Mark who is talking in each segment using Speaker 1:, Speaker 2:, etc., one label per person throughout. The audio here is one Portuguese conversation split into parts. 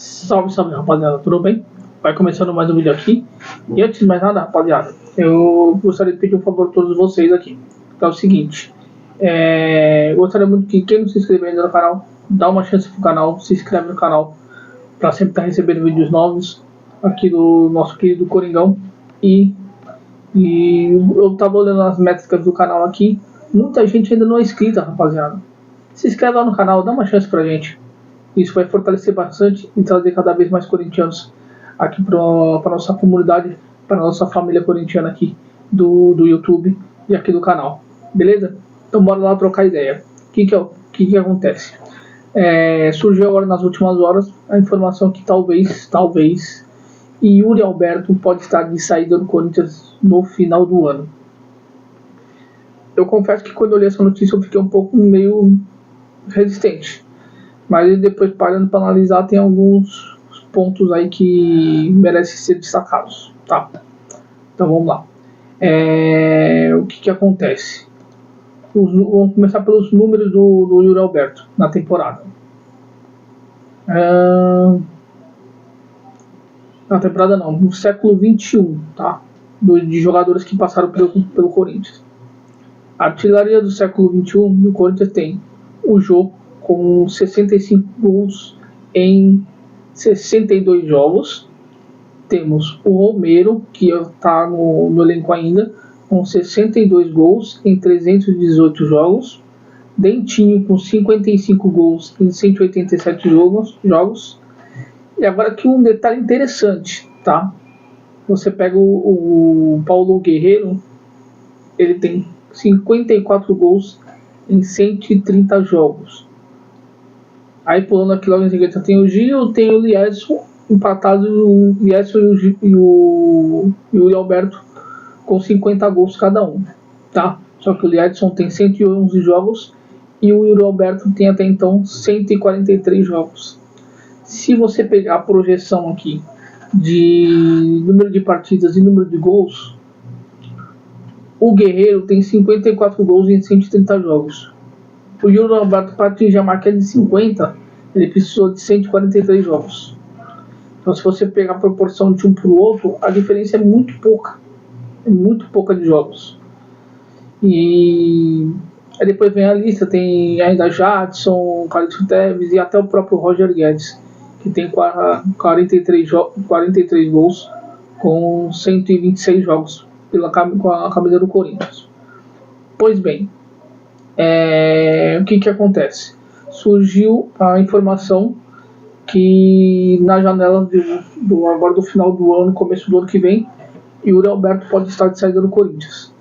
Speaker 1: Salve, salve, rapaziada, tudo bem? Vai começando mais um vídeo aqui. E antes de mais nada, rapaziada, eu gostaria de pedir um favor a todos vocês aqui. Que é o seguinte, gostaria muito que quem não se inscreveu ainda no canal, dá uma chance pro canal, se inscreve no canal para sempre estar recebendo vídeos novos aqui do nosso querido Coringão. E eu tava olhando as métricas do canal aqui, muita gente ainda não é inscrita, rapaziada. Se inscreve lá no canal, dá uma chance pra gente. Isso vai fortalecer bastante e trazer cada vez mais corintianos aqui para nossa comunidade, para nossa família corintiana aqui do YouTube e aqui do canal. Beleza? Então bora lá trocar ideia. O que acontece? Surgiu agora nas últimas horas a informação que talvez Yuri Alberto pode estar de saída do Corinthians no final do ano. Eu confesso que quando eu li essa notícia eu fiquei um pouco meio resistente. Mas depois, parando para analisar, tem alguns pontos aí que merecem ser destacados, tá? Então vamos lá. O que acontece? Vamos começar pelos números do Yuri Alberto na temporada. Na temporada não, no século XXI, tá? De jogadores que passaram pelo Corinthians. A artilharia do século XXI do Corinthians tem o Jô, com 65 gols em 62 jogos. Temos o Romero, que está no elenco ainda, com 62 gols em 318 jogos. Dentinho com 55 gols em 187 jogos. E agora aqui um detalhe interessante, tá? Você pega o Paulo Guerreiro, ele tem 54 gols em 130 jogos. Aí pulando aqui logo em seguida tem o Gil, tem o Lierson empatado, o Lierson e o Yuri Alberto com 50 gols cada um, tá? Só que o Lierson tem 111 jogos e o Yuri Alberto tem até então 143 jogos. Se você pegar a projeção aqui de número de partidas e número de gols, o Guerreiro tem 54 gols em 130 jogos. O Yuri Alberto, para atingir a marca de 50, ele precisou de 143 jogos. Então, se você pegar a proporção de um para o outro, a diferença é muito pouca. É muito pouca de jogos. E aí depois vem a lista, tem ainda Jadson, Carlos Teves e até o próprio Roger Guedes, que tem 43 gols com 126 jogos com a camisa do Corinthians. Pois bem, o que acontece? Surgiu a informação que na janela agora do final do ano, começo do ano que vem, Yuri Alberto pode estar de saída do Corinthians.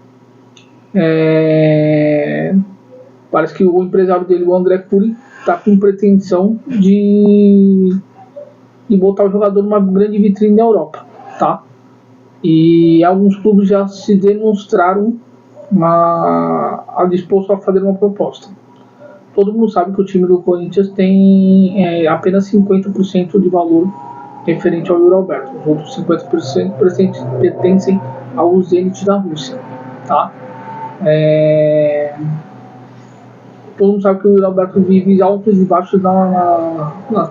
Speaker 1: Parece que o empresário dele, o André Curi, está com pretensão de botar o jogador numa grande vitrine na Europa, tá? E alguns clubes já se demonstraram disposto a fazer uma proposta. Todo mundo sabe que o time do Corinthians tem apenas 50% de valor referente ao Yuri Alberto. Os outros 50% pertencem ao Zenit da Rússia, tá? Todo mundo sabe que o Yuri Alberto vive altos e baixos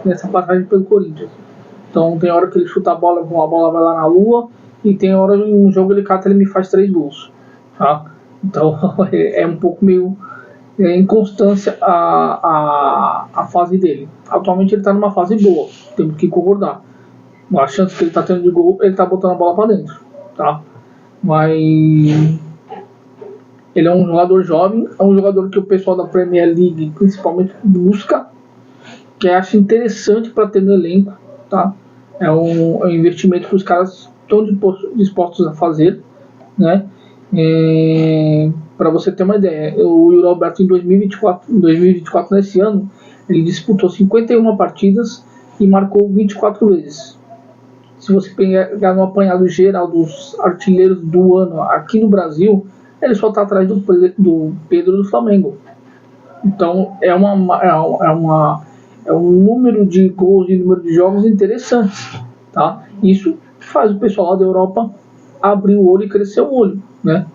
Speaker 1: nessa passagem pelo Corinthians. Então tem hora que ele chuta a bola vai lá na lua, e tem hora em um jogo ele cata, ele me faz 3 gols, tá? Então é um pouco meio inconstância a fase dele. Atualmente ele está numa fase boa, temos que concordar. A chance que ele está tendo de gol, ele está botando a bola para dentro, tá? Mas ele é um jogador jovem, é um jogador que o pessoal da Premier League principalmente busca, que acha interessante para ter no elenco, tá? É um investimento que os caras estão dispostos a fazer, né? Para você ter uma ideia, o Yuri Alberto em 2024, nesse ano, ele disputou 51 partidas e marcou 24 vezes. Se você pegar no apanhado geral dos artilheiros do ano aqui no Brasil, ele só está atrás do Pedro do Flamengo. Então é um número de gols e número de jogos interessantes, tá? Isso faz o pessoal lá da Europa abrir o olho e crescer o olho, né?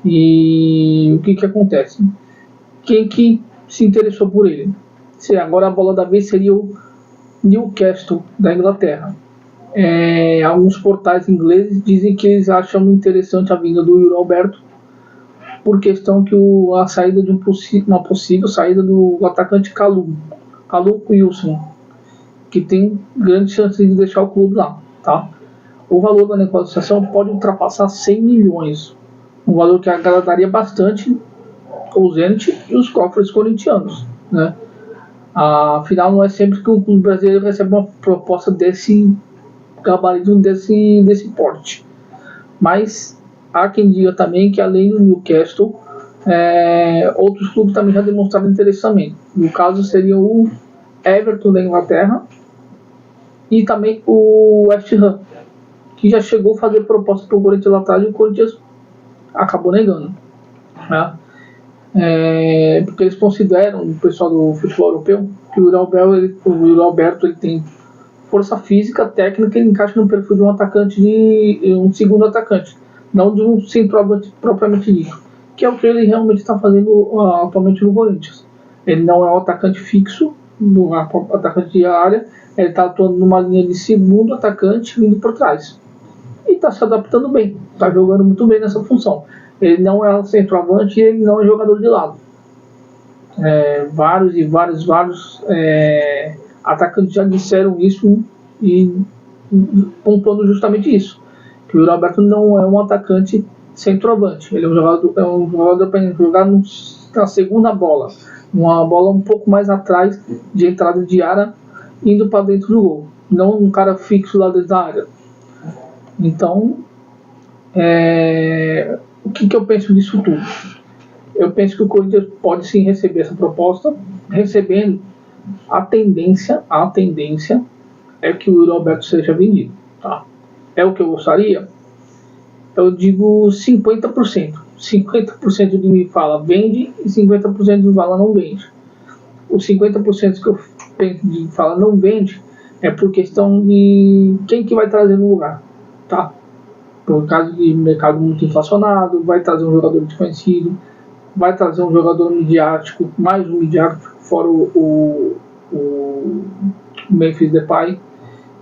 Speaker 1: E o que acontece? Quem que se interessou por ele? Agora a bola da vez seria Newcastle, da Inglaterra. Alguns portais ingleses dizem que eles acham interessante a vinda do Yuri Alberto por questão que a saída de uma possível saída do atacante Callum Wilson, que tem grandes chances de deixar o clube lá, tá? O valor da negociação pode ultrapassar 100 milhões, um valor que agradaria bastante o Zenit e os cofres corintianos, né? Afinal, não é sempre que o clube brasileiro recebe uma proposta desse gabarito, desse porte. Mas há quem diga também que, além do Newcastle, outros clubes também já demonstraram interesse também. No caso, seria o Everton da Inglaterra e também o West Ham, que já chegou a fazer proposta para o Corinthians lá atrás e o Corinthians acabou negando, né? Porque eles consideram, o pessoal do futebol europeu, que o Yuri Alberto ele tem força física, técnica, ele encaixa no perfil de um atacante, de um segundo atacante, não de um centroavante propriamente dito, que é o que ele realmente está fazendo atualmente no Corinthians. Ele não é um atacante fixo, um atacante de área, ele está atuando numa linha de segundo atacante vindo por trás. E está se adaptando bem, está jogando muito bem nessa função. Ele não é centroavante e ele não é jogador de lado. Vários atacantes já disseram isso e pontuando justamente isso, que o Yuri Alberto não é um atacante centroavante, ele é um jogador para jogar na segunda bola, uma bola um pouco mais atrás de entrada de área, indo para dentro do gol, não um cara fixo lá dentro da área. Então, o que eu penso disso tudo? Eu penso que o Corinthians pode sim receber essa proposta. Recebendo, a tendência é que o Yuri Alberto seja vendido, tá? É o que eu gostaria? Eu digo 50%. 50% de me fala vende e 50% de fala não vende. Os 50% que eu penso de fala não vende é por questão de quem que vai trazer no lugar, tá? Por causa de mercado muito inflacionado, vai trazer um jogador desconhecido, vai trazer um jogador midiático, mais um midiático, fora o Memphis Depay.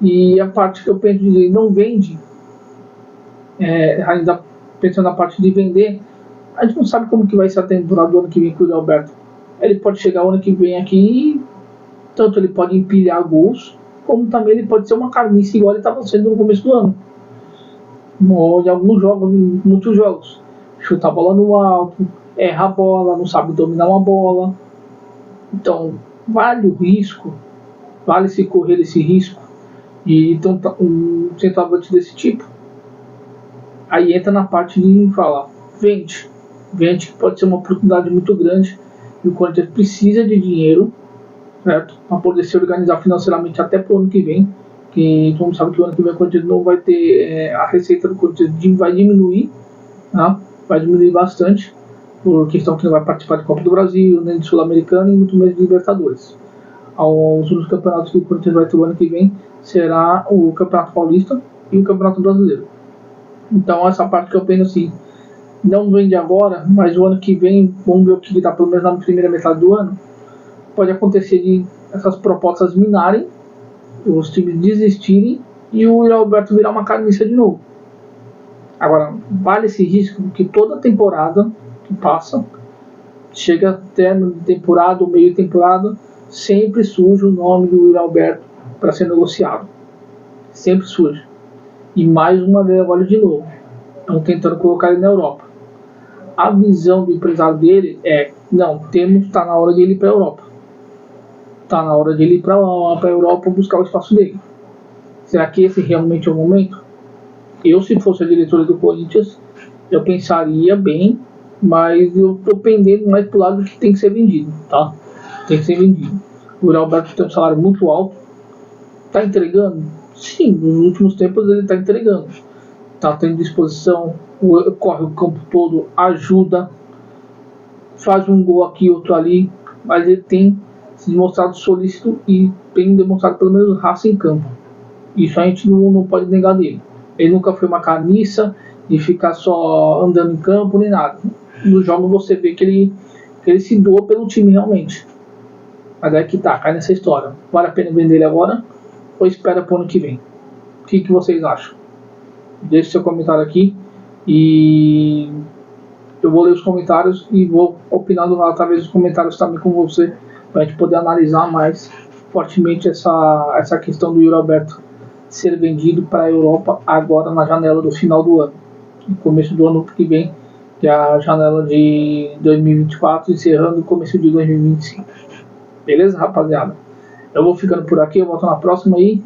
Speaker 1: E a parte que eu penso de não vende, ainda pensando na parte de vender, a gente não sabe como que vai ser a temporada do ano que vem com o Alberto. Ele pode chegar o ano que vem aqui e tanto ele pode empilhar gols, como também ele pode ser uma carniça igual ele estava sendo no começo do ano. Em alguns jogos, em muitos jogos, chuta a bola no alto, erra a bola, não sabe dominar uma bola. Então, vale o risco, vale se correr esse risco e ter um centroavante desse tipo. Aí entra na parte de falar, vende, que pode ser uma oportunidade muito grande e o Corinthians precisa de dinheiro, certo? Para poder se organizar financeiramente até para o ano que vem. Que todo mundo sabe que o ano que vem o Corinthians não vai ter, a receita do Corinthians vai diminuir, tá? Vai diminuir bastante, por questão que não vai participar de Copa do Brasil, nem de Sul-Americana e muito menos de Libertadores. Os únicos campeonatos que o Corinthians vai ter o ano que vem será o Campeonato Paulista e o Campeonato Brasileiro. Então essa parte que eu penso assim, não vende agora, mas o ano que vem, vamos ver o que dá pelo menos na primeira metade do ano, pode acontecer de essas propostas minarem, os times desistirem e o Yuri Alberto virar uma carniça de novo. Agora, vale esse risco que toda temporada que passa, chega até no temporada ou meio temporada, sempre surge o nome do Yuri Alberto para ser negociado. Sempre surge. E mais uma vez agora de novo. Estão tentando colocar ele na Europa. A visão do empresário dele é, não, está na hora de ele ir para a Europa. Está na hora de ele ir para a Europa buscar o espaço dele. Será que esse realmente é o momento? Eu, se fosse a diretoria do Corinthians, eu pensaria bem, mas eu estou pendendo mais pro lado que tem que ser vendido, tá? Tem que ser vendido. O Yuri Alberto tem um salário muito alto. Está entregando? Sim, nos últimos tempos ele está entregando. Está tendo disposição, corre o campo todo, ajuda, faz um gol aqui, outro ali, mas ele tem se demonstrado solícito e tem demonstrado pelo menos raça em campo. Isso a gente não pode negar dele. Ele nunca foi uma carniça de ficar só andando em campo nem nada. No jogo você vê que ele se doa pelo time realmente. Mas é que tá, cai nessa história. Vale a pena vender ele agora? ou espera para o ano que vem? O que vocês acham? Deixe seu comentário aqui e eu vou ler os comentários e vou opinando através dos comentários também com você, para a gente poder analisar mais fortemente essa questão do Yuri Alberto ser vendido para a Europa agora na janela do final do ano, no começo do ano que vem, que é a janela de 2024, encerrando o começo de 2025. Beleza, rapaziada? Eu vou ficando por aqui, eu volto na próxima aí.